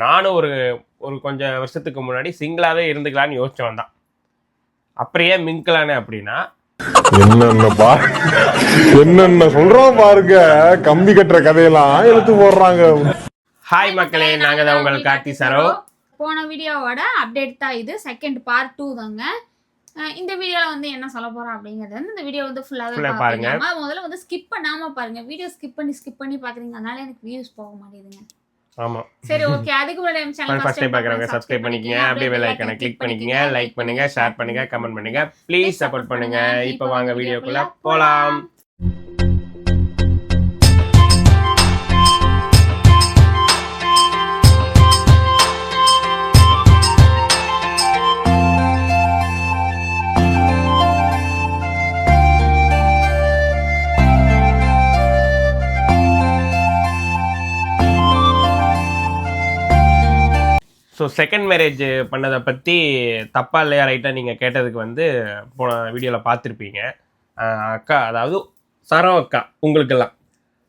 நானும் ஒரு ஒரு கொஞ்சம் வருஷத்துக்கு முன்னாடி சிங்கிளாவே இருந்துக்கலான்னு யோசிச்சவன் தான். அப்படியே மிங்கலானே அப்படின்னா என்னென்ன சொல்றோம் பாருங்க, கம்பி கட்டுற கதையெல்லாம் எடுத்து போடுறாங்க. ஹாய் மக்களே, நாங்க தான் உங்கள் கார்த்தி சரோ. போன வீடியோவோட அப்டேட் தான் இது, செகண்ட் பார்ட் 2 தாங்க. இந்த வீடியோல வந்து என்ன சொல்ல போறோம் அப்படிங்கறது வந்து இந்த வீடியோ வந்து ஃபுல்லாவே பாருங்க. முதல்ல வந்து ஸ்கிப் பண்ணாம பாருங்க. வீடியோ ஸ்கிப் பண்ணி பாக்குறீங்க, அதனால எனக்கு வியூஸ் போக மாட்டேங்குதுங்க. ஆமா, சரி, ஓகே. அதுக்கு முன்னாடி நம்ம சேனல் ஃபர்ஸ்ட் டைம் பார்க்கறவங்க சப்ஸ்கிரைப் பண்ணிக்கங்க, அப்படியே பெல் ஐகானை கிளிக் பண்ணிக்கங்க, லைக் பண்ணுங்க, ஷேர் பண்ணுங்க, கமெண்ட் பண்ணுங்க, ப்ளீஸ் சப்போர்ட் பண்ணுங்க. இப்போ வாங்க வீடியோக்குள்ள போலாம். ஸோ செகண்ட் மேரேஜ் பண்ணதை பற்றி தப்பா இல்லையா ரைட்டாக நீங்கள் கேட்டதுக்கு வந்து போன வீடியோவில் பார்த்துருப்பீங்க. அக்கா, அதாவது சரோ அக்கா உங்களுக்கெல்லாம்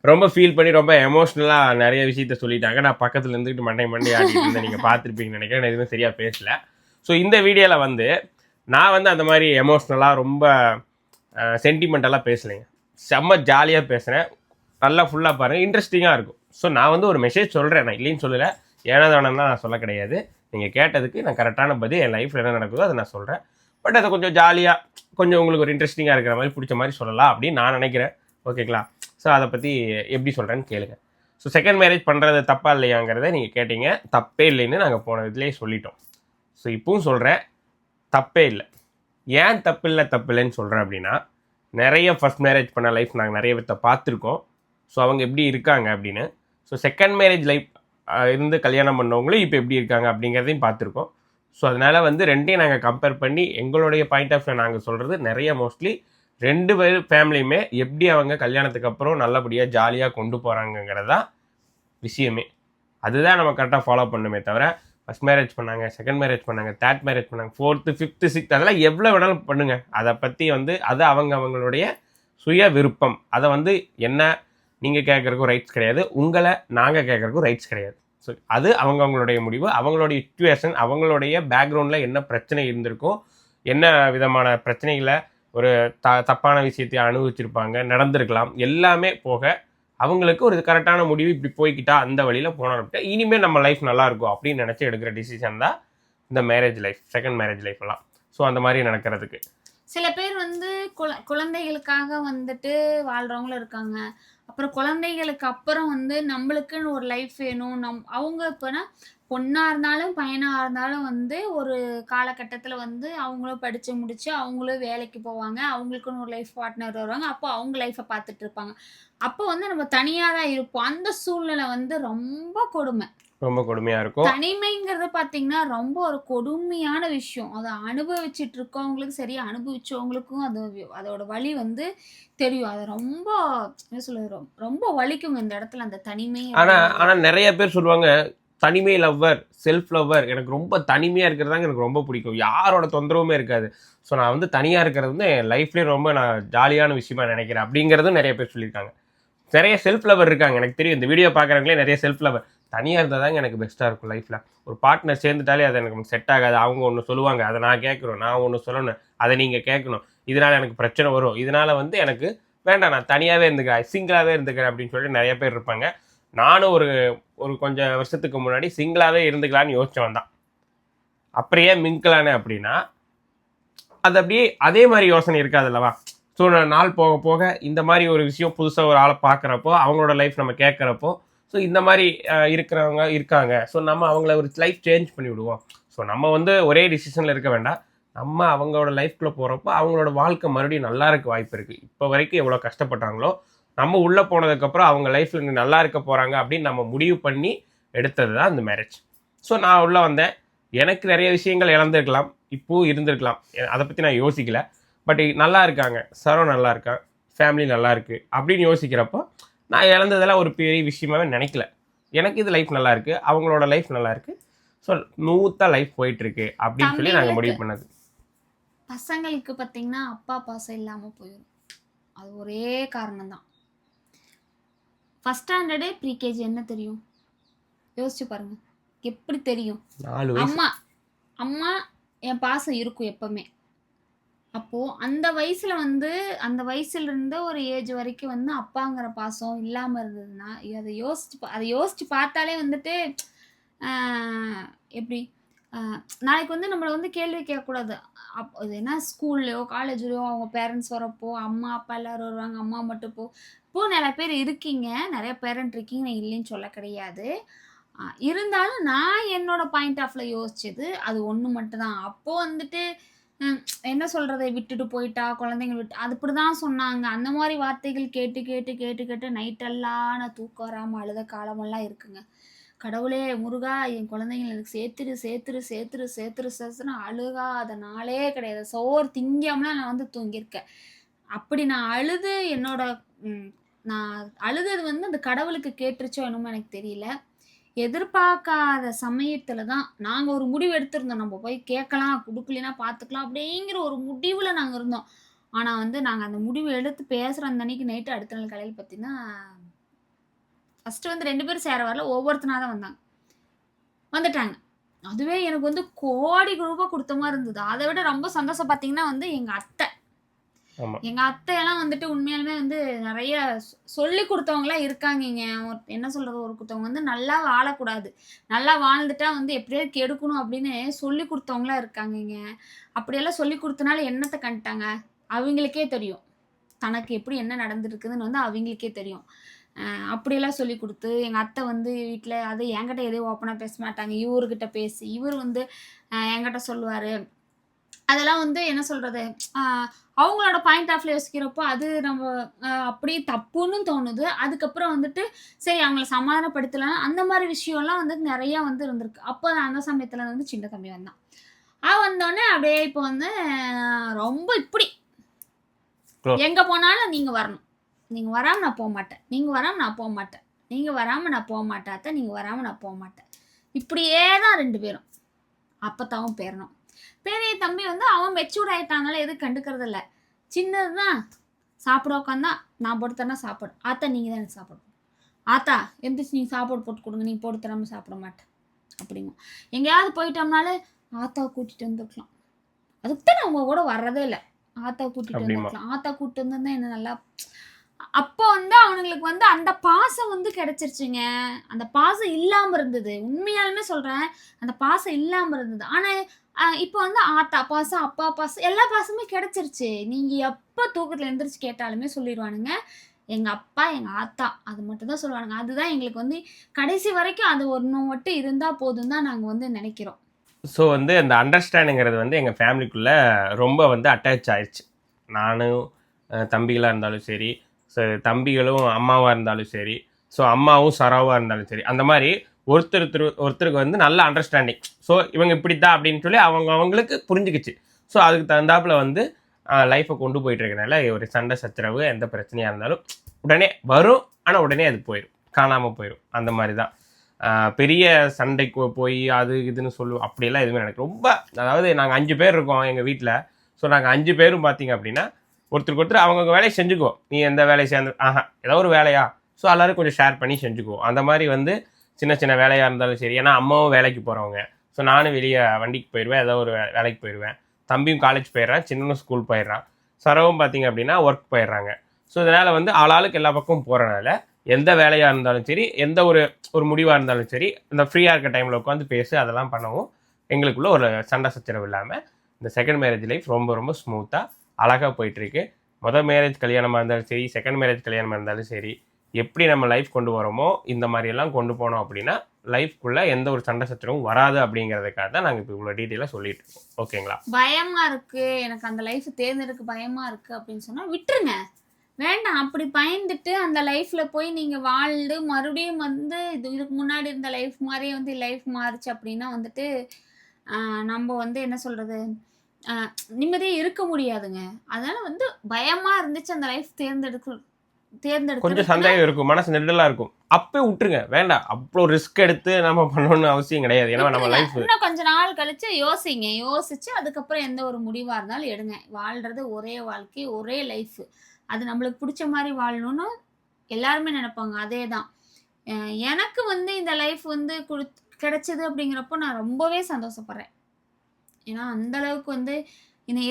ரொம்ப ஃபீல் பண்ணி ரொம்ப எமோஷ்னலாக நிறைய விஷயத்த சொல்லிட்டாங்க. நான் பக்கத்தில் இருந்துக்கிட்டு மண்டை ஆடிட்டு இருந்தேன். நீங்கள் பார்த்துருப்பீங்கன்னு நினைக்கிறேன். நான் எதுவும் சரியாக பேசல. ஸோ இந்த வீடியோவில் வந்து நான் வந்து அந்த மாதிரி எமோஷ்னலாக ரொம்ப சென்டிமெண்டலாக பேசலைங்க. செம்ம ஜாலியாக பேசுகிறேன். நல்லா ஃபுல்லாக பாருங்கள், இன்ட்ரெஸ்டிங்காக இருக்கும். ஸோ நான் வந்து ஒரு மெசேஜ் சொல்கிறேன், நான் இல்லைன்னு சொல்லலை, ஏனாதானன்னா நான் சொல்ல கிடையாது. நீங்கள் கேட்டதுக்கு நான் கரெக்டான பதில், என் லைஃப்பில் என்ன நடக்குதோ அதை நான் சொல்கிறேன். பட் அதை கொஞ்சம் ஜாலியாக, கொஞ்சம் உங்களுக்கு ஒரு இன்ட்ரெஸ்டிங்காக இருக்கிற மாதிரி, பிடிச்ச மாதிரி சொல்லலாம் அப்படின்னு நான் நினைக்கிறேன். ஓகேங்களா? ஸோ அதை பற்றி எப்படி சொல்கிறேன்னு கேளுங்க. ஸோ செகண்ட் மேரேஜ் பண்ணுறது தப்பா இல்லையாங்கிறத நீங்கள் கேட்டீங்க. தப்பே இல்லைன்னு நாங்கள் போன இதுலேயே சொல்லிட்டோம். ஸோ இப்பவும் சொல்கிறேன், தப்பே இல்லை. ஏன் தப்பு இல்லைன்னு சொல்கிறேன் அப்படின்னா, நிறைய ஃபர்ஸ்ட் மேரேஜ் பண்ண லைஃப் நாங்கள் நிறைய பேர்த்த பார்த்துருக்கோம். ஸோ அவங்க எப்படி இருக்காங்க அப்படின்னு. ஸோ செகண்ட் மேரேஜ் லைஃப் இருந்து கல்யாணம் பண்ணவங்களும் இப்போ எப்படி இருக்காங்க அப்படிங்கிறதையும் பார்த்துருக்கோம். ஸோ அதனால் வந்து ரெண்டையும் நாங்கள் கம்பேர் பண்ணி எங்களுடைய பாயிண்ட் ஆஃப் வியூ நாங்கள் சொல்கிறது நிறைய மோஸ்ட்லி ரெண்டு பேர் ஃபேமிலியுமே எப்படி அவங்க கல்யாணத்துக்கு அப்புறம் நல்லபடியாக ஜாலியாக கொண்டு போகிறாங்கங்கிறது தான் விஷயமே. அதுதான் நம்ம கரெக்டாக ஃபாலோ பண்ணுமே தவிர, ஃபஸ்ட் மேரேஜ் பண்ணாங்க, செகண்ட் மேரேஜ் பண்ணாங்க, தேர்ட் மேரேஜ் பண்ணாங்க, 4th 5th 6th அதெல்லாம் எவ்வளோ வேணாலும் பண்ணுங்கள். அதை பற்றி வந்து அது அவங்களுடைய சுய விருப்பம். அதை வந்து என்ன நீங்கள் கேட்குறக்கும் ரைட்ஸ் கிடையாது, உங்களை நாங்கள் கேட்குறக்கும் ரைட்ஸ் கிடையாது. ஸோ அது அவங்களுடைய முடிவு, அவங்களுடைய சிச்சுவேஷன், அவங்களுடைய பேக்ரவுண்டில் என்ன பிரச்சனை இருந்திருக்கும், என்ன விதமான பிரச்சனைகளை ஒரு தப்பான விஷயத்தை அனுபவிச்சிருப்பாங்க, நடந்திருக்கலாம், எல்லாமே போக அவங்களுக்கு ஒரு கரெக்டான முடிவு இப்படி போய்கிட்டா அந்த வழியில் போனோம், இனிமேல் நம்ம லைஃப் நல்லாயிருக்கும் அப்படின்னு நினச்சி எடுக்கிற டிசிஷன் தான் இந்த marriage life, second marriage life எல்லாம். ஸோ அந்த மாதிரி நடக்கிறதுக்கு சில பேர் வந்து குழந்தைகளுக்காக வந்துட்டு வாழ்கிறவங்களும் இருக்காங்க. அப்புறம் குழந்தைகளுக்கு அப்புறம் வந்து நம்மளுக்குன்னு ஒரு லைஃப் வேணும். அவங்க இப்போனா பொண்ணாக இருந்தாலும் பையனாக இருந்தாலும் வந்து ஒரு காலகட்டத்தில் வந்து அவங்களும் படித்து முடித்து அவங்களும் வேலைக்கு போவாங்க. அவங்களுக்குன்னு ஒரு லைஃப் பார்ட்னர் வருவாங்க. அப்போ அவங்க லைஃப்பை பார்த்துட்டு இருப்பாங்க. அப்போ வந்து நம்ம தனியாக தான் இருப்போம். அந்த சூழ்நிலை வந்து ரொம்ப கொடுமையாக இருக்கும். தனிமைங்கிறது பார்த்தீங்கன்னா ரொம்ப ஒரு கொடுமையான விஷயம். அதை அனுபவிச்சுட்டு இருக்கவங்களுக்கு சரி, அனுபவிச்சவங்களுக்கும் அதோட வலி வந்து தெரியும். அது ரொம்ப என்ன சொல்றது, ரொம்ப வலிக்குங்க இந்த இடத்துல அந்த தனிமை. ஆனால் நிறைய பேர் சொல்லுவாங்க, தனிமை லவ்வர், செல்ஃப் லவ்வர், எனக்கு ரொம்ப தனிமையாக இருக்கிறதாங்க எனக்கு ரொம்ப பிடிக்கும், யாரோட தொந்தரவுமே இருக்காது. ஸோ நான் வந்து தனியாக இருக்கிறது வந்து என் லைஃப்லேயே ரொம்ப நான் ஜாலியான விஷயமா நினைக்கிறேன் அப்படிங்கிறதும் நிறைய பேர் சொல்லியிருக்காங்க. நிறைய செல்ஃப் லவர் இருக்காங்க, எனக்கு தெரியும். இந்த வீடியோ பார்க்குறவங்களே நிறைய செல்ஃப் லவர். தனியாக இருந்தால் தாங்க எனக்கு பெஸ்ட்டாக இருக்கும் லைஃப்பில். ஒரு பார்ட்னர் சேர்ந்துட்டாலே அது எனக்கு செட் ஆகாது. அவங்க ஒன்று சொல்லுவாங்க, அதை நான் கேட்கணும், நான் ஒன்று சொல்லணும், அதை நீங்கள் கேட்கணும், இதனால் எனக்கு பிரச்சனை வரும், இதனால் வந்து எனக்கு வேண்டாம், நான் தனியாகவே இருந்துக்கிறேன், சிங்கிளாகவே இருந்துக்கிறேன் அப்படின்னு சொல்லிட்டு நிறைய பேர் இருப்பாங்க. நானும் ஒரு கொஞ்சம் வருஷத்துக்கு முன்னாடி சிங்கிளாகவே இருந்துக்கலான்னு யோசிச்சவன் தான். அப்படியே மிங்கலானே அப்படின்னா அது அப்படியே அதே மாதிரி யோசனை இருக்காது அல்லவா? ஸோ நாள் போக போக இந்த மாதிரி ஒரு விஷயம் புதுசாக ஒரு ஆளை பார்க்குறப்போ, அவங்களோட லைஃப் நம்ம கேட்குறப்போ, ஸோ இந்த மாதிரி இருக்கிறவங்க இருக்காங்க, ஸோ நம்ம அவங்கள ஒரு லைஃப் சேஞ்ச் பண்ணி விடுவோம். ஸோ நம்ம வந்து ஒரே டிசிஷனில் இருக்க வேண்டாம், நம்ம அவங்களோட லைஃப்குள்ளே போகிறப்போ அவங்களோட வாழ்க்கை மறுபடியும் நல்லா இருக்க வாய்ப்பு இருக்குது. இப்போ வரைக்கும் எவ்வளோ கஷ்டப்பட்டாங்களோ, நம்ம உள்ளே போனதுக்கப்புறம் அவங்க லைஃப்பில் நல்லா இருக்க போகிறாங்க அப்படின்னு நம்ம முடிவு பண்ணி எடுத்தது தான் இந்த மேரேஜ். ஸோ நான் உள்ளே வந்தேன், எனக்கு நிறைய விஷயங்கள் இழந்திருக்கலாம், இப்போவும் இருந்திருக்கலாம், அதை பற்றி நான் யோசிக்கல. பட் நல்லா இருக்காங்க, சரோ நல்லா இருக்கான், ஃபேமிலி நல்லா இருக்குது அப்படின்னு யோசிக்கிறப்போ நான் இழந்ததெல்லாம் ஒரு பெரிய விஷயமாவே நினைக்கல. எனக்கு இது லைஃப் நல்லா இருக்குது, அவங்களோட லைஃப் நல்லா இருக்குது, ஸோ ஸ்மூத்தாக லைஃப் போயிட்டுருக்கு அப்படின்னு சொல்லி நாங்கள் முடிவு பண்ணது. பசங்களுக்கு பார்த்தீங்கன்னா அப்பா பாசம் இல்லாமல் போயிடும். அது ஒரே காரணம் தான். ஃபஸ்ட் ஸ்டாண்டர்டே ப்ரீகேஜி என்ன தெரியும் யோசிச்சு பாருங்கள். எப்படி தெரியும்? 4 வயசு. அம்மா அம்மா என் பாசம் இருக்கும் எப்பவுமே. அப்போ அந்த வயசுல வந்து அந்த வயசுல இருந்து ஒரு ஏஜ் வரைக்கும் வந்து அப்பாங்கிற பாசம் இல்லாம இருந்ததுன்னா, அதை யோசிச்சு பார்த்தாலே வந்துட்டு ஆ எப்படி? ஆ நாளைக்கு வந்து நம்மள வந்து கேள்வி கேட்கக்கூடாது. அது என்ன ஸ்கூல்லயோ, காலேஜ்லயோ அவங்க பேரண்ட்ஸ் வரப்போ, அம்மா, அப்பா எல்லாரும் வருவாங்க. அம்மா மட்டும் இப்போ நெறைய பேர் இருக்கீங்க. நெறைய பேரண்ட் இருக்கீங்க. நான் இல்லைன்னு சொல்ல கிடையாது. இருந்தாலும் நான் என்னோட பாயிண்ட் ஆஃப்ல யோசிச்சது அது ஒண்ணு மட்டும் தான். அப்போ வந்துட்டு ம் என்ன சொல்றது? விட்டுட்டு போயிட்டா, குழந்தைங்கள விட்டு அது இப்படிதான் சொன்னாங்க. அந்த மாரி வார்த்தைகள் கேட்டு, கேட்டு, கேட்டு, கேட்டு நைட்டெல்லாம் நான் தூக்கம் வராம அழுத காலமெல்லாம் இருக்குங்க. கடவுளே! முருகா! என் குழந்தைங்கள எனக்கு சேர்த்துரு, சேர்த்துரு, சேர்த்துரு, சேர்த்துரு, சேர்த்துருன்னு அழுகாத நாளே கிடையாது. சோறு திங்காமலாம் நான் வந்து தூங்கியிருக்கேன். அப்படி நான் அழுது என்னோட ம் நான் அழுதது வந்து அந்த கடவுளுக்கு கேட்டுருச்சோ என்னமோ எனக்கு தெரியல. எதிர்பார்க்காத சமயத்துல தான் நாங்க ஒரு முடிவு எடுத்திருந்தோம். நம்ம போய் கேட்கலாம், குடுக்கலைன்னா பார்த்துக்கலாம் அப்படிங்கிற ஒரு முடிவுல நாங்க இருந்தோம். ஆனா வந்து நாங்க அந்த முடிவு எடுத்து பேசுற அந்த அன்னைக்கு நைட்டு அடுத்த நாள் காலையில பார்த்தீங்கன்னா, ஃபர்ஸ்ட்டு வந்து 2 பேரும் சேர வரல. ஒவ்வொருத்தனா தான் வந்தாங்க. வந்துட்டாங்க. அதுவே எனக்கு வந்து கோடி ரூபா குடுத்த மாரி இருந்தது. அத விட ரொம்ப சந்தோஷம் பார்த்தீங்கன்னா வந்து எங்க அத்தை. ஆமா. எங்க அத்தையெல்லாம் வந்துட்டு உண்மையாலுமே வந்து நெறைய சொல்லிக் குடுத்தவங்களா இருக்காங்கங்க. என்ன சொல்றது? ஒருத்தவங்க வந்து நல்லா வாழக்கூடாது. நல்லா வாழ்ந்துட்டா வந்து எப்படியாவது கெடுக்கணும் அப்படின்னு சொல்லிக் குடுத்தவங்களா இருக்காங்கங்க. அப்படியெல்லாம் சொல்லிக் குடுத்தனால என்னத்த கண்டுட்டாங்க? அவிங்களுக்கே தெரியும். தனக்கு எப்படி என்ன நடந்திருக்குதுன்னு வந்து அவிங்களுக்கே தெரியும். அ அப்படியெல்லாம் சொல்லிக் குடுத்து, எங்க அத்தை வந்து வீட்ல அது என்கிட்ட எதையும் ஓப்பனா பேச மாட்டாங்க. இவருகிட்ட பேசி, இவரு வந்து என்கிட்ட சொல்லுவாரு. அதெல்லாம் வந்து என்ன சொல்றது? அ அவங்களோட பாயிண்ட் ஆஃப்ல யோசிக்கிறப்போ, அது நம்ம அப்படியே தப்புன்னு தோணுது. அதுக்கப்புறம் வந்துட்டு, சரி அவங்கள சமாதானப்படுத்தலாம். அந்த மாரி விஷயம்லாம் வந்து நெறையா வந்து இருந்திருக்கு. அப்ப அந்த சமயத்துல வந்து சின்ன தம்பி வந்தான். வந்தோனே அப்படியே இப்போ வந்து ரொம்ப இப்படி, க்ளோஸ். எங்க போனாலும் நீங்க வரணும். நீங்க வராம நான் போமாட்டேன். நீங்க வராம நான் போமாட்டேன். நீங்க வராம நான் போமாட்டேன் அத்த. நீங்க வராம நான் போமாட்டேன். இப்படியே தான் 2 பேரும். அப்பத்தாவும் பேரனும். பெரிய தம்பி வந்து அவன் மெச்சூர்ட் ஆயிட்டானால எதுவும் கண்டுக்கிறது இல்ல. சின்னது தான் சாப்பிட உட்காந்தா, நான் போட்டு தரேன்னா சாப்பாடு. ஆத்தா நீங்க தான் எனக்கு சாப்பாடு போடணும். ஆத்தா எந்திரிச்சு நீங்க சாப்பாடு போட்டு குடுங்க. நீங்க போட்டு தராம சாப்பிட மாட்டேன். அப்படிங்கும். எங்கேயாவது போயிட்டோம்னாலே, ஆத்தாவ கூட்டிட்டு வந்துருக்கலாம். அதுக்கு தான் நான் உங்க கூட வர்றதே இல்ல. ஆத்தாவ கூட்டிட்டு அப்படிமா. வந்துருக்கலாம். ஆத்தா கூட்டிட்டு வந்திருந்தா என்ன நல்லா அப்போ வந்து அவனுங்களுக்கு வந்து அந்த பாசம் வந்து கிடைச்சிருச்சுங்க. அந்த பாசம் இல்லாம இருந்தது. உண்மையாலுமே சொல்றேன். அந்த பாசம் இல்லாம இருந்தது. ஆனா, இப்போ வந்து ஆத்தா பாசம், அப்பா பாசம் எல்லா பாசமுமே கிடைச்சிருச்சு. நீங்க எப்ப தூக்கத்துல எந்திரிச்சு கேட்டாலுமே சொல்லிருவானுங்க. எங்க அப்பா, எங்க ஆத்தா அது மட்டும் தான் சொல்லுவானுங்க. அதுதான் எங்களுக்கு வந்து கடைசி வரைக்கும் அது ஒண்ணு மட்டும் இருந்தா போதும் தான் நாங்க வந்து நெனைக்கிறோம். ஸோ வந்து அந்த அண்டர்ஸ்டாண்டிங்கிறது வந்து எங்கள் ஃபேமிலிக்குள்ளே ரொம்ப வந்து அட்டாச் ஆயிடுச்சு. நானும் தம்பிகளாக இருந்தாலும் சரி, ஸோ தம்பிகளும் அம்மாவாக இருந்தாலும் சரி, ஸோ அம்மாவும் சராவாக இருந்தாலும் சரி, அந்த மாதிரி ஒருத்தருக்கு வந்து நல்ல அண்டர்ஸ்டாண்டிங். ஸோ இவங்க இப்படித்தான் அப்படின்னு சொல்லி அவங்களுக்கு புரிஞ்சுக்கிச்சு. ஸோ அதுக்கு தகுந்தாப்புல வந்து லைஃப்பை கொண்டு போயிட்டு இருக்கனால ஒரு சண்டை சச்சரவு எந்த பிரச்சனையாக இருந்தாலும் உடனே வரும், ஆனால் உடனே அது போயிடும், காணாமல் போயிடும். அந்த மாதிரி தான் பெரிய சண்டைக்கு போய் அது இதுன்னு சொல்லுவோம் அப்படியெல்லாம் எதுவுமே எனக்கு ரொம்ப, அதாவது நாங்கள் 5 பேர் இருக்கோம் எங்கள் வீட்டில். ஸோ நாங்கள் 5 பேரும் பார்த்தீங்க அப்படின்னா ஒருத்தருக்கு ஒருத்தர் அவங்கவுங்க வேலையை செஞ்சுக்குவோம். நீ எந்த வேலையை சேர்ந்து ஏதோ ஒரு வேலையா, ஸோ எல்லோரும் கொஞ்சம் ஷேர் பண்ணி செஞ்சுக்குவோம். அந்த மாதிரி வந்து சின்ன சின்ன வேலையாக இருந்தாலும் சரி. ஏன்னா அம்மாவும் வேலைக்கு போகிறவங்க, ஸோ நானும் வெளியே வண்டிக்கு போயிடுவேன், ஏதோ ஒரு வேலைக்கு போயிடுவேன். தம்பியும் காலேஜ் போயிடுறான், சின்னனும் ஸ்கூல் போயிடுறான், சரவும் பார்த்தீங்க அப்படின்னா ஒர்க் போயிடுறாங்க. ஸோ இதனால் வந்து ஆளாளுக்கு எல்லா பக்கமும் போகிறனால எந்த வேலையாக இருந்தாலும் சரி, எந்த ஒரு முடிவாக இருந்தாலும் சரி, இந்த ஃப்ரீயாக இருக்க டைமில் உட்காந்து பேசி அதெல்லாம் பண்ணவும் எங்களுக்குள்ள ஒரு சண்டை சச்சரவு இல்லாமல் இந்த செகண்ட் மேரேஜ் லைஃப் ரொம்ப ரொம்ப ஸ்மூத்தாக அழகாக போயிட்டுருக்கு. மேரேஜ் கல்யாணமாக இருந்தாலும் சரி, செகண்ட் மேரேஜ் கல்யாணமாக இருந்தாலும் சரி, எப்படி நம்ம லைஃப் கொண்டு வரோமோ இந்த மாதிரியெல்லாம் கொண்டு போனோம் அப்படின்னா லைஃப்குள்ளே எந்த ஒரு சண்டை சச்சரவும் வராது அப்படிங்கிறதுக்காக தான் நாங்கள் இப்போ இவ்வளோ டீட்டெயிலாக சொல்லிட்டு இருக்கோம். ஓகேங்களா? பயமா இருக்கு, எனக்கு அந்த லைஃப் தேர்ந்தெடுக்க பயமா இருக்கு அப்படின்னு சொன்னா விட்டுருங்க. வேண்டாம். அப்படி பயந்துட்டு அந்த லைஃப்ல போய் நீங்க வாழ்ந்து மறுபடியும் வந்து இதுக்கு முன்னாடி இருந்த லைஃப் மாதிரியே வந்து லைஃப் மாறுச்சு அப்படின்னா வந்துட்டு நம்ம வந்து என்ன சொல்றது, நிம்மதியே இருக்க முடியாதுங்க. அதனால வந்து பயமா இருந்துச்சு அந்த லைஃப் கொஞ்சம் தேர்ந்தெடுக்கிறதுக்குன்னா சந்தேகம் இருக்கும், மனசு நெருடலாக இருக்கும். அப்பே விட்டுருங்க, வேண்டாம். அவ்வளோ ரிஸ்க் எடுத்து நம்ம பண்ணணும்னு அவசியம் கிடையாது. ஏன்னா நம்ம விட்டுருங்க. லைஃப் இன்னும் கொஞ்ச நாள் கழிச்சு யோசிங்க. யோசிச்சு அதுக்கப்புறம் எந்த ஒரு முடிவா இருந்தாலும் எடுங்க. வாழ்றது ஒரே வாழ்க்கை, ஒரே லைஃப். அது நம்மளுக்கு பிடிச்ச மாதிரி வாழணும்னு எல்லாருமே நினைப்பாங்க. அதேதான். எனக்கு வந்து இந்த லைஃப் வந்து கிடைச்சது அப்படிங்கிறப்போ நான் ரொம்பவே சந்தோஷப்படுறேன். ஏன்னா அந்த அளவுக்கு வந்து என்னை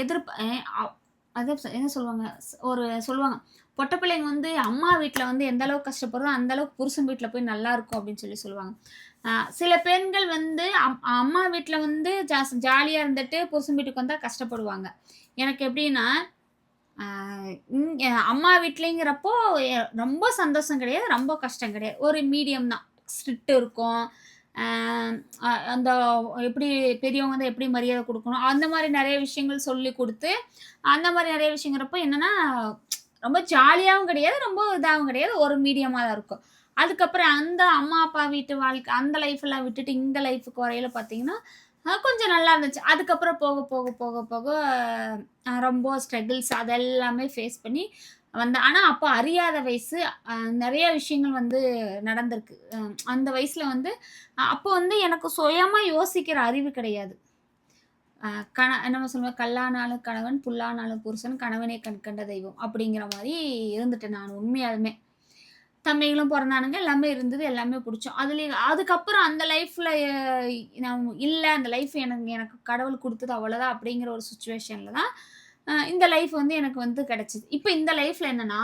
அதான் என்ன சொல்லுவாங்க, ஒரு சொல்லுவாங்க, பொட்ட பிள்ளைங்க வந்து அம்மா வீட்ல வந்து எந்த அளவுக்கு கஷ்டப்படுறதோ, அந்த அளவுக்கு புருஷன் வீட்ல போய் நல்லா இருக்கும் அப்படின்னு சொல்லுவாங்க. சில பெண்கள் வந்து அம்மா வீட்ல வந்து ஜாலியா இருந்துட்டு புருஷன் வீட்டுக்கு வந்தா கஷ்டப்படுவாங்க. எனக்கு எப்படின்னா, ஆ இங்க அம்மா வீட்லங்கிறப்போ ரொம்ப சந்தோஷம் கிடையாது, ரொம்ப கஷ்டம் கிடையாது. ஒரு மீடியம் தான். ஸ்ட்ரிக்ட் இருக்கும். ஆ அந்த எப்படி பெரியவங்க வந்து எப்படி மரியாதை குடுக்கணும், அந்த மாரி நெறைய விஷயங்கள் சொல்லிக் குடுத்து, அந்த மாரி நெறைய விஷயங்கிறப்போ என்னன்னா, ரொம்ப ஜாலியாவும் கிடையாது, ரொம்ப இதாவும் கிடையாது. ஒரு மீடியமா தான் இருக்கும். அதுக்கப்புறம் அந்த அம்மா, அப்பா வீட்டு வாழ்க்கை அந்த லைஃப்லாம் விட்டுட்டு இந்த லைஃப்க்கு வரையில பார்த்தீங்கன்னா, கொஞ்சம் நல்லா இருந்துச்சு. அதுக்கப்புறம் போக, போக, போக, போக ரொம்ப ஸ்ட்ரகிள்ஸ் அதெல்லாமே ஃபேஸ் பண்ணி வந்தேன். ஆனா, அப்ப அறியாத வயசு. நெறைய விஷயங்கள் வந்து நடந்திருக்கு. அந்த வயசுல வந்து அப்போ வந்து எனக்கு சுயமா யோசிக்கிற அறிவு கிடையாது. அ கண நம்ம சொல்லுவோம், "கல்லானாலும் கணவன், புல்லானாலும் புருஷன், கணவனே கண் கண்ட தெய்வம்." அப்படிங்கிற மாரி இருந்துட்டேன் நான் உண்மையாலுமே. தம்பிகளும் பொறந்தானுங்க. எல்லாமே இருந்தது. எல்லாமே புடிச்சோம். அதுக்கப்புறம் அந்த லைஃப்ல நான் இல்ல. அந்த லைஃப் எனக்கு எனக்கு கடவுள் குடுத்தது அவ்வளோதான் அப்படிங்கிற ஒரு சிச்சுவேஷன்ல தான் இந்த லைஃப் வந்து எனக்கு வந்து கிடைச்சது. இப்ப இந்த லைஃப்ல என்னன்னா,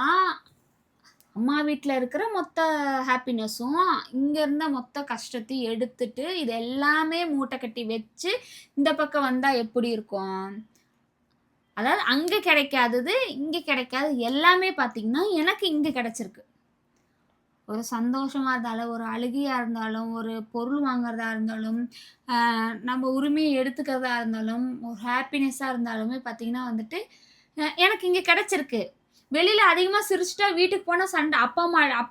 அம்மா வீட்ல இருக்கிற மொத்த ஹாப்பினஸும், இங்க இருந்த மொத்த கஷ்டத்தையும் எடுத்துட்டு, இது எல்லாமே மூட்டை கட்டி வச்சு, இந்த பக்கம் வந்தா எப்படி இருக்கும்? அதாவது அங்க கிடைக்காதது, இங்க கிடைக்காதது எல்லாமே பார்த்தீங்கன்னா, எனக்கு இங்க கிடைச்சிருக்கு. ஒரு சந்தோஷமா இருந்தாலும், ஒரு அழுகையா இருந்தாலும், ஒரு பொருள் வாங்குறதா இருந்தாலும், நம்ம உரிமைய எடுத்துக்கிறதா இருந்தாலும், ஒரு ஹாப்பினஸ்ஸா இருந்தாலுமே பார்த்தீங்கன்னா வந்துட்டு, எனக்கு இங்க கிடைச்சிருக்கு. வெளியில அதிகமா சிரிச்சுட்டா வீட்டுக்கு போனா சண்டை. அப்பா,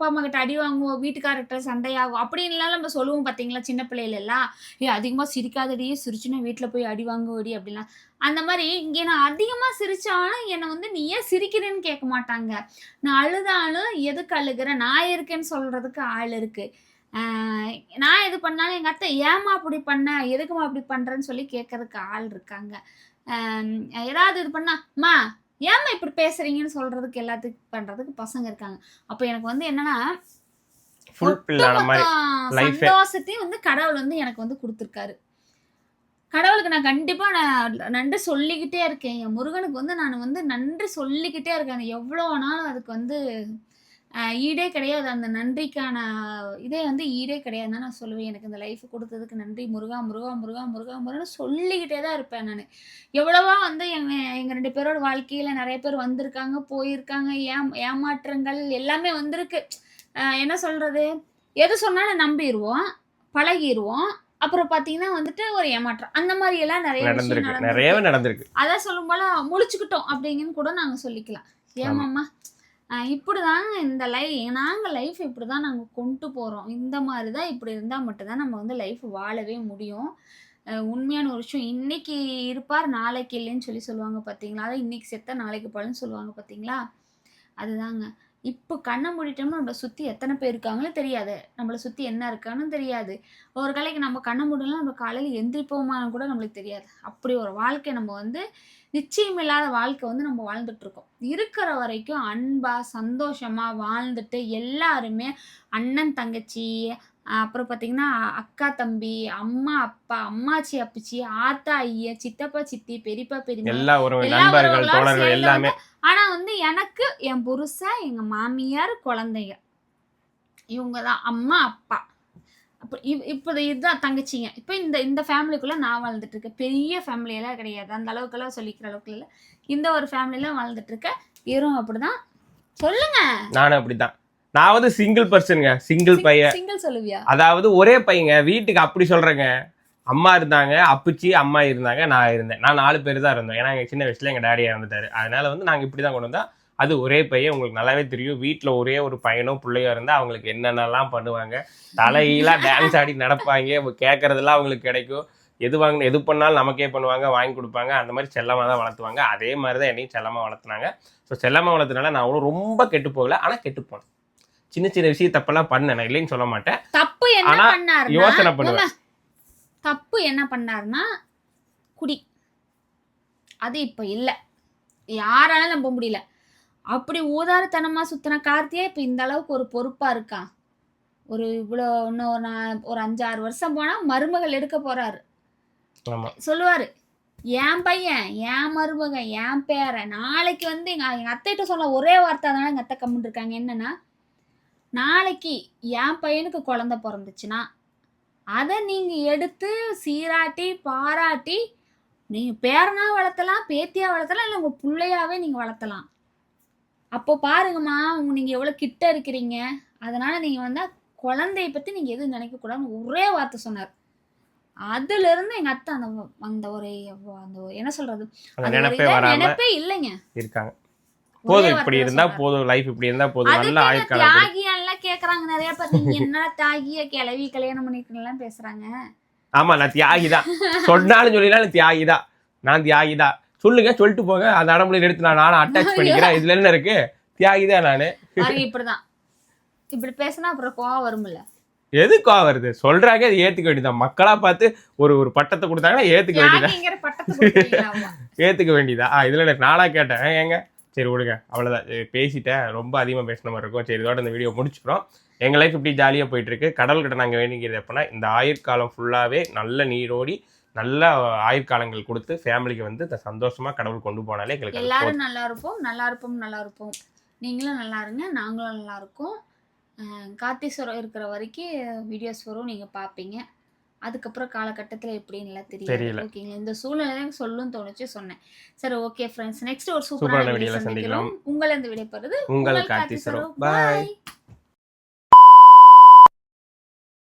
அம்மா கிட்ட அடி வாங்குவோம். வீட்டுக்காரர்ட்ட சண்டையாகும். அப்படின்லாம் நம்ம சொல்லுவோம் பார்த்தீங்களா, சின்ன பிள்ளையில எல்லாம். "ஏய் அதிகமா சிரிக்காதடி, சிரிச்சுனா வீட்ல போய் அடி வாங்குவடி" அப்படிலாம். அந்த மாரி இங்க நான் அதிகமா சிரிச்சாலும் என்ன வந்து, "நீ ஏன் சிரிக்கிறேன்னு?" கேட்க மாட்டாங்க. நான் அழுதாலும், "எதுக்கு அழுகுற? நான் இருக்கேன்னு சொல்றதுக்கு ஆள் இருக்கு." அ நான் எது பண்ணாலும் எங்க அத்தை, "ஏம்மா அப்படி பண்ண? எதுக்கும்மா அப்படி பண்றன்னு?" சொல்லி கேட்கறதுக்கு ஆள் இருக்காங்க. அம் ஏதாவது இது பண்ணா, "அம்மா ஏம்மா இப்படி பேசுறீங்கன்னு?" சொல்றதுக்கு எல்லாத்துக்கும் பண்றதுக்கு பசங்க இருக்காங்க. அப்ப எனக்கு வந்து என்னன்னா, ஃபுல்ஃபில் ஆன ஒட்டுமொத்த மாரி லைஃபே. சந்தோஷத்தையும் வந்து கடவுள் வந்து எனக்கு வந்து குடுத்துருக்காரு. கடவுளுக்கு நான் கண்டிப்பா நன்றி சொல்லிக்கிட்டே இருக்கேன். என் முருகனுக்கு வந்து நான் வந்து நன்றி சொல்லிக்கிட்டே இருக்கேன். எவ்வளோ நாள் அதுக்கு வந்து ஈடே கிடையாது. அந்த நன்றிக்கான இதே வந்து ஈடே கிடையாதுன்னு தான் நான் சொல்லுவேன். எனக்கு இந்த லைஃப் குடுத்ததுக்கு நன்றி முருகா, முருகா, முருகா, முருகா, முருகான்னு சொல்லிக்கிட்டே தான் இருப்பேன் நானு. எவ்வளவோ வந்து எங்க எங்க 2 பேரோட வாழ்க்கையில நெறைய பேர் வந்திருக்காங்க, போயிருக்காங்க. ஏமாற்றங்கள் எல்லாமே வந்திருக்கு. என்ன சொல்றது? எது சொன்னாலும் நம்பிருவோம், பழகிருவோம். அப்புறம் பார்த்தீங்கன்னா வந்துட்டு ஒரு ஏமாற்றம். அந்த மாரி எல்லாம் நெறைய விஷயம் நடந்திருக்கு. நடந்திருக்கு. நெறையவே நடந்திருக்கு. அதான் சொல்லும்போல முழிச்சுக்கிட்டோம் அப்டிங்கன்னு கூட நாங்க சொல்லிக்கலாம். ஆமா. ஏமாம்மா, இப்படிதாங்க இந்த நாங்க லைஃப் இப்படிதான் நாங்க கொண்டு போறோம். இந்த மாரி தான் இப்படி இருந்தா மட்டும் தான் நம்ம வந்து லைஃப் வாழவே முடியும். உண்மையான ஒரு விஷயம். இன்னைக்கு இருப்பார், நாளைக்கு இல்லைன்னு சொல்லுவாங்க பார்த்தீங்களா? அதான் இன்னைக்கு செத்தா நாளைக்கு பழன்னு சொல்லுவாங்க பார்த்தீங்களா? அதுதாங்க. இப்போ கண்ண மூடிட்டோம்னா நம்மள சுத்தி எத்தன பேர் இருக்காங்கன்னு தெரியாது. நம்மள சுத்தி என்ன இருக்கான்னு தெரியாது. ஒரு வேளைக்கு நம்ம கண்ண மூடலனா நம்ம காலையில எந்திரிப்போமான்னு கூட நம்மளுக்கு தெரியாது. அப்படி ஒரு வாழ்க்கை நம்ம வந்து நிச்சயமில்லாத வாழ்க்கை வந்து நம்ம வாழ்ந்துட்டு இருக்கோம். இருக்கிற வரைக்கும் அன்பா, சந்தோஷமா வாழ்ந்துட்டு எல்லாருமே அண்ணன், தங்கச்சி, அப்புறம் பார்த்தீங்கன்னா, அக்கா, தம்பி, அம்மா, அப்பா, அம்மாச்சி, அப்பச்சி, ஆத்தா, ஐயா, சித்தப்பா, சித்தி, பெரியப்பா, பெரியம்மா எல்லா உறவு எல்லா நண்பர்கள், உறவுகளோட தோழர்கள் சேர்ந்து எல்லாமே. ஆனா வந்து எனக்கு என் புருஷன், எங்க மாமியார், குழந்தைங்க. இவங்க தான். அம்மா, அப்பா. அப்ப இப்ப இதுதான் தங்கச்சிங்க. இப்ப இந்த இந்த ஃபேமிலிக்குள்ள நான் வாழ்ந்துட்டு இருக்கேன். பெரிய ஃபேமிலி எல்லாம் கிடையாது. அந்த அளவுக்கெல்லாம் சொல்லிக்கிற அளவுக்கு இல்ல. இந்த ஒரு ஃபேமிலில வாழ்ந்துட்டு இருக்கேன். இவரும் அப்படிதான். சொல்லுங்க. நானும் அப்படித்தான். நான் வந்து சிங்கிள் பர்சன்ங்க. சிங்கிள் பையன். சிங்கிள் சொல்லுவியா? அதாவது ஒரே பையங்க. வீட்டுக்கு அப்படி சொல்றேங்க. அம்மா இருந்தாங்க, அப்புச்சி, அம்மா இருந்தாங்க, நான் இருந்தேன். நான் 4 பேர் தான் இருந்தோம். ஏன்னா எங்க சின்ன வயசுல எங்க டாடி இறந்துட்டாரு. அதனால வந்து நாங்க இப்படிதான் கொண்டு வந்தோம். அது ஒரே பையன். உங்களுக்கு நல்லாவே தெரியும். வீட்ல ஒரே ஒரு பையனோ புள்ளையோ இருந்தா அவங்களுக்கு என்னென்னலாம் பண்ணுவாங்க. தலைகீழா டான்ஸ் ஆடி நடப்பாங்க. கேட்கறதெல்லாம் அவங்களுக்கு கிடைக்கும். எது பண்ணாலும் நமக்கே பண்ணுவாங்க, வாங்கி கொடுப்பாங்க. அந்த மாதிரி செல்லமா தான் வளர்த்துவாங்க. அதே மாதிரி தான் என்னையும் செல்லமா வளர்த்துனாங்க. ஸோ செல்லமா வளர்த்தனால நான் ஒன்றும் ரொம்ப கெட்டு போகல. ஆனா கெட்டு போனேன். சின்ன சின்ன விஷயம் தப்பெல்லாம் பண்ணேன். நான் இல்லைன்னு சொல்ல மாட்டேன். தப்பு என்ன ஆனா பண்ணாருன்னா, யோசனை பண்ணுவேன். தப்பு என்ன பண்ணாருன்னா, குடி. அது இப்ப இல்ல. யாராலும் நம்ப முடியல. அப்படி ஊதாரித்தனமா சுத்தின கார்த்தியே இப்ப இந்த அளவுக்கு ஒரு பொறுப்பா இருக்கான். இவ்வளோ இன்னும் ஒரு 5-6 வருஷம் போனா மருமகள் எடுக்க போறாரு. ஆமா சொல்லுவாரு, என் பையன், என் மருமகன், என் பேரன். நாளைக்கு வந்து எங்க அத்தைகிட்ட சொன்ன ஒரே வார்த்தை தானே எங்க அத்தை கம்முன்னு இருக்காங்க. என்னன்னா, நாளைக்கு என் பையனுக்கு குழந்தை பிறந்துச்சுன்னா அதை நீங்க எடுத்து சீராட்டி பாராட்டி நீங்க பேரனா வளர்த்தலாம், பேத்தியா வளர்த்தலாம், இல்லை உங்க பிள்ளையாவே நீங்க வளர்த்தலாம். அப்போ பாருங்கம்மா, நீங்க எவ்வளவு கிட்ட இருக்கிறீங்க. அதனால நீங்க வந்து குழந்தைய பத்தி நீங்க எதுவும் நினைக்க கூடாதுன்னு ஒரே வார்த்தை சொன்னார். அதுல இருந்து எங்க அத்தை அந்த ஒரு என்ன சொல்றது, நினைப்பே இல்லைங்க இருக்காங்க. போதும் இப்படி இருந்தா போதும், லைஃப் இப்படி இருந்தா போதும். நல்ல ஆயுட்காலம். தியாகியா எல்லாம் கேக்குறாங்க நிறைய பேர். நீங்க என்ன தியாகிய கிளவி கல்யாணம் பண்ணிக்கலாம் பேசுறாங்க. ஆமா நான் தியாகிதான் சொன்னாலும் சொல்லினாலும் தியாகிதான், நான் தியாகிதான். சொல்லுங்க, சொல்லிட்டு போங்க. அந்த அடம்புல எடுத்து நானும் அட்டாச் பண்ணிக்கிறேன். இதுல என்ன இருக்கு, தியாகிதான் நானு. இப்படிதான் இப்படி பேசினா அப்புறம் கோவம் வரும்ல. எதுக்கா வருது சொல்றாங்க, அது ஏத்துக்க வேண்டியதான். மக்களா பார்த்து ஒரு பட்டத்தை கொடுத்தாங்கன்னா ஏத்துக்க வேண்டியதான். ஏத்துக்க வேண்டியதா? இதுல எனக்கு நானா கேட்டேன் ஏங்க. சரி விடுங்க, அவ்வளோதான், பேசிட்டேன். ரொம்ப அதிகமாக பேசின மாதிரி இருக்கும். சரி, இதோட இந்த வீடியோ முடிச்சுக்கிறோம். எங்கள் லைஃப் இப்படி ஜாலியாக போயிட்டுருக்கு. கடல்கிட்ட நாங்கள் வேண்டிக்கிறது எப்படின்னா, இந்த ஆயுட்காலம் ஃபுல்லாகவே நல்ல நீரோடி நல்ல ஆயுட்காலங்கள் கொடுத்து ஃபேமிலிக்கு வந்து சந்தோஷமாக கடவுள் கொண்டு போனாலே எங்களுக்கு எல்லாரும் நல்லா இருப்போம், நல்லா இருப்போம், நல்லா இருப்போம். நீங்களும் நல்லா இருங்க, நாங்களும் நல்லா இருக்கோம். கார்த்திஸ்வரம் இருக்கிற வரைக்கும் வீடியோஸ் வரும், நீங்கள் பார்ப்பீங்க. அதுக்கப்புறம் காலகட்டத்தில் எப்படின்னு தெரியல. ஓகேங்களா, இந்த சூழ்நிலை சொல்லும் தோணுச்சு சொன்னேன். சரி, ஓகே ஃப்ரெண்ட்ஸ், நெக்ஸ்ட் ஒரு சூப்பரான வீடியோல சந்திக்கலாம். உங்களை இந்த வீடியோ பாருது உங்கள் கார்த்திஸ்வரம். பாய்.